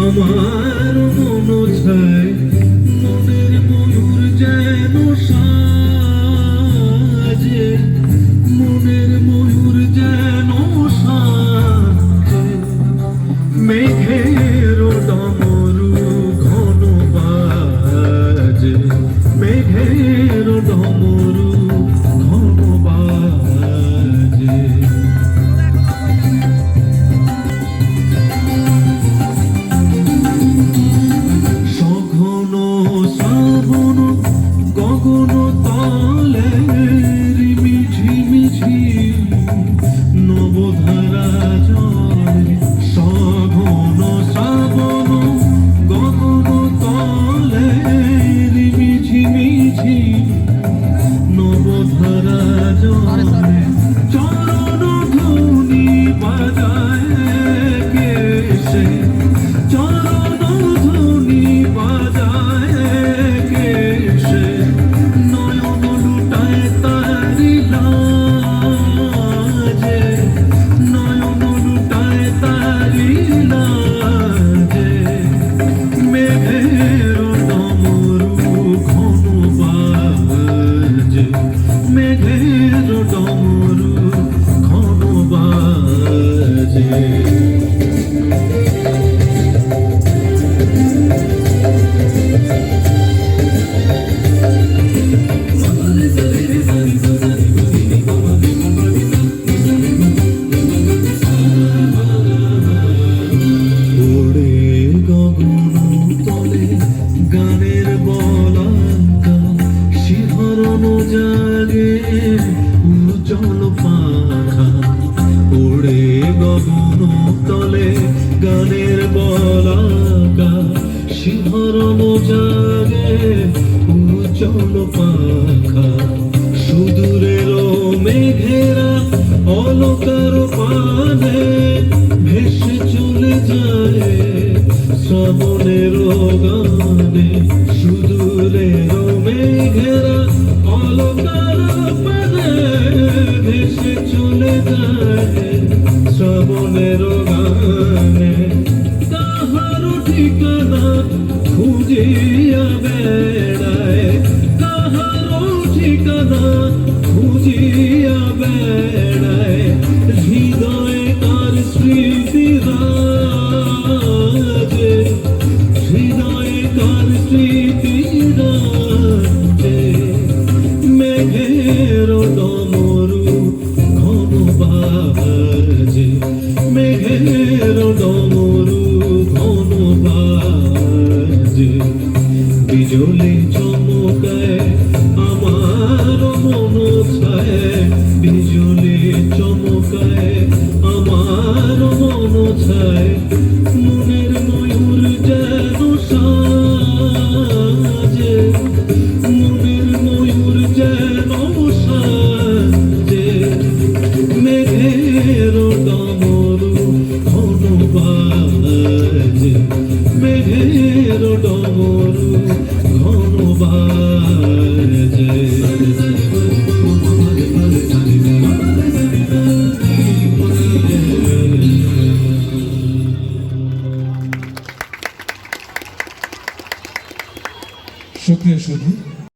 আমার মন ছায় মনের ময়ূর যেন সাজে, মনের ময়ূর যেন সাজে। মেঘের ডমরু ঘন বাজে, মেঘের ডমরু ঘন বাজে। গগন তলে ঝিমিঝি নবধারা জলে, সঘন শ্রাবণ গগন তলে ঝিমিঝি নবধারা জলে। চরণ ধ্বনি বাজায় কে সে, চরণ ধ্বনি বাজায় কে সে। নয়ন লুটায় তারি লাজে, নয়ন লুটায় তারি লাজে। মেঘের ডমরু ঘন বাজে, মেঘের ডমরু ঘন বাজে। গানের বলাকা শিহরণ জাগে উজ্জ্বল পাখা, ওড়ে গগন তলে গানের বলাকা শিহরণ জাগে উজ্জ্বল পাখা। সুদূরের মেঘেরা অলকার পানে ভেসে চলে যায় শ্রাবণের গানে। সুদূরের মেঘেরা অলকার পানে ভেসে চলে যায় শ্রাবণের গানে। তাহার ঠিকানা খুঁজিয়া বেড়ায়, তাহার ঠিকানা খুঁজিয়া বেড়ায়। হৃদয়ে তার স্মৃতি রাজে, হৃদয়ে তার স্মৃতি রাজে। মেঘের ডমরু ঘন বাজে, মেঘের ডমরু ঘন বাজে। বিজলি চমকায় আমার মন ছায়, বিজলি চমকায় আমার মন ছায়। মনের ময়ূর যেন সাজে, মনের ময়ূর যেন সাজে। মেঘের ডমরু ঘন বাজে, মেঘের ডমরু ঘন বাজে। শুক্রিয়া শুধু।